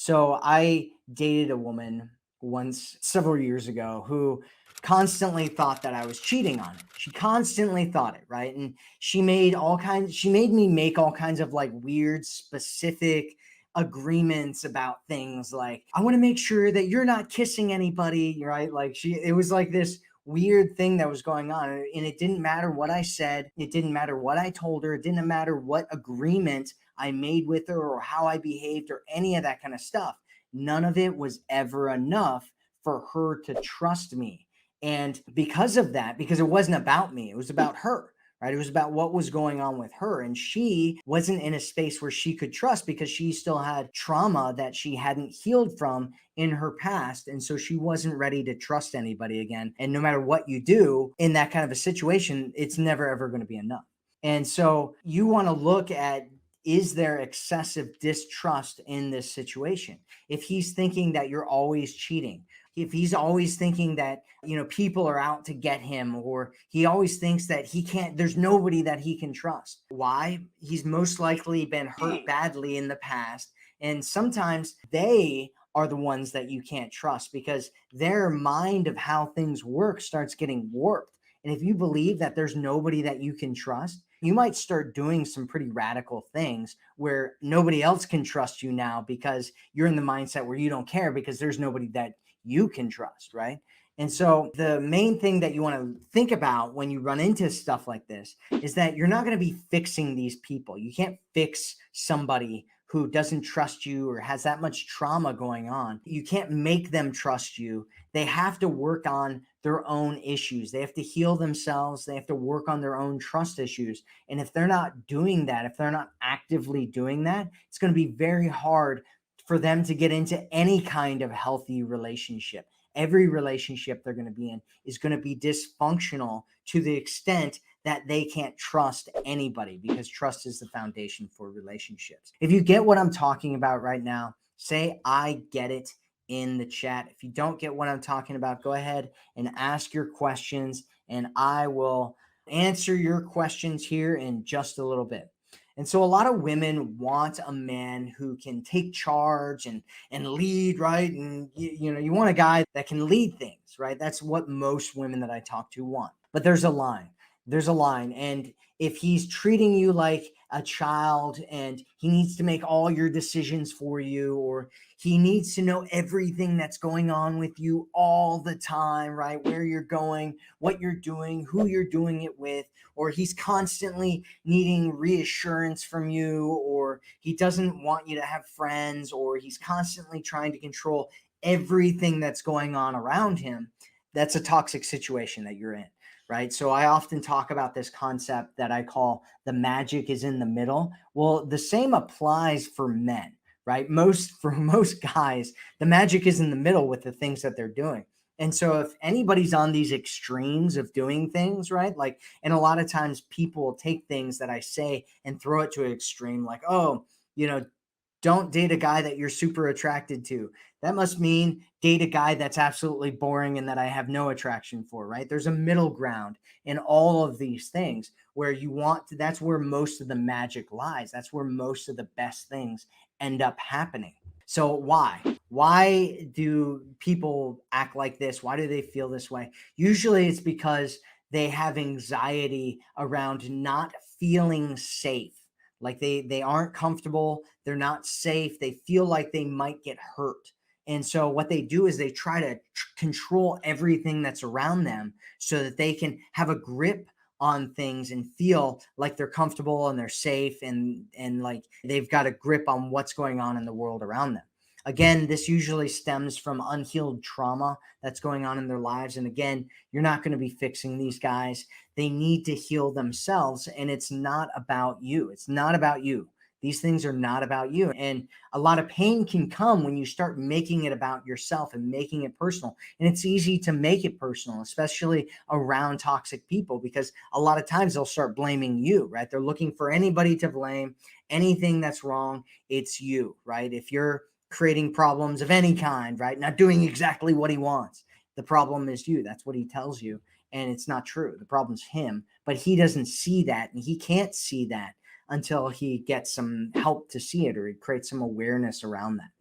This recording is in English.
So I dated a woman once several years ago who constantly thought that I was cheating on her. She constantly thought it, right? And she made me make all kinds of like weird, specific agreements about things like, I want to make sure that you're not kissing anybody, right? It was like this weird thing that was going on. And it didn't matter what I said, it didn't matter what I told her, it didn't matter what agreement I made with her or how I behaved or any of that kind of stuff. None of it was ever enough for her to trust me. And because of that, because it wasn't about me, it was about her, right? It was about what was going on with her. And she wasn't in a space where she could trust because she still had trauma that she hadn't healed from in her past. And so she wasn't ready to trust anybody again. And no matter what you do in that kind of a situation, it's never ever going to be enough. And so you want to look at, is there excessive distrust in this situation? If he's thinking that you're always cheating, if he's always thinking that, people are out to get him, or he always thinks that there's nobody that he can trust. Why? He's most likely been hurt badly in the past. And sometimes they are the ones that you can't trust because their mind of how things work starts getting warped. And if you believe that there's nobody that you can trust, you might start doing some pretty radical things where nobody else can trust you now because you're in the mindset where you don't care because there's nobody that you can trust, right? And so the main thing that you want to think about when you run into stuff like this is that you're not going to be fixing these people. You can't fix somebody who doesn't trust you or has that much trauma going on. You can't make them trust you. They have to work on their own issues. They have to heal themselves. They have to work on their own trust issues. And if they're not doing that, if they're not actively doing that, it's going to be very hard for them to get into any kind of healthy relationship. Every relationship they're going to be in is going to be dysfunctional to the extent that they can't trust anybody, because trust is the foundation for relationships. If you get what I'm talking about right now, say, I get it in the chat. If you don't get what I'm talking about, go ahead and ask your questions, and I will answer your questions here in just a little bit. And so a lot of women want a man who can take charge and lead, right? And you want a guy that can lead things, right? That's what most women that I talk to want. But there's a line. There's a line. And if he's treating you like a child and he needs to make all your decisions for you, or he needs to know everything that's going on with you all the time, right? Where you're going, what you're doing, who you're doing it with, or he's constantly needing reassurance from you, or he doesn't want you to have friends, or he's constantly trying to control everything that's going on around him, that's a toxic situation that you're in. Right. So I often talk about this concept that I call the magic is in the middle. Well, the same applies for men, right? For most guys, the magic is in the middle with the things that they're doing. And so if anybody's on these extremes of doing things, right? And a lot of times people will take things that I say and throw it to an extreme, like, oh, don't date a guy that you're super attracted to. That must mean date a guy that's absolutely boring and that I have no attraction for, right? There's a middle ground in all of these things where that's where most of the magic lies. That's where most of the best things end up happening. So why? Why do people act like this? Why do they feel this way? Usually it's because they have anxiety around not feeling safe. Like they aren't comfortable, they're not safe, they feel like they might get hurt. And so what they do is they try to control everything that's around them so that they can have a grip on things and feel like they're comfortable and they're safe, and like they've got a grip on what's going on in the world around them. Again, this usually stems from unhealed trauma that's going on in their lives. And again, you're not going to be fixing these guys. They need to heal themselves. And it's not about you. It's not about you. These things are not about you. And a lot of pain can come when you start making it about yourself and making it personal. And it's easy to make it personal, especially around toxic people, because a lot of times they'll start blaming you, right? They're looking for anybody to blame. Anything that's wrong, it's you, right? If you're creating problems of any kind, right? Not doing exactly what he wants, the problem is you. That's what he tells you. And it's not true. The problem's him, but he doesn't see that. And he can't see that until he gets some help to see it, or he creates some awareness around that.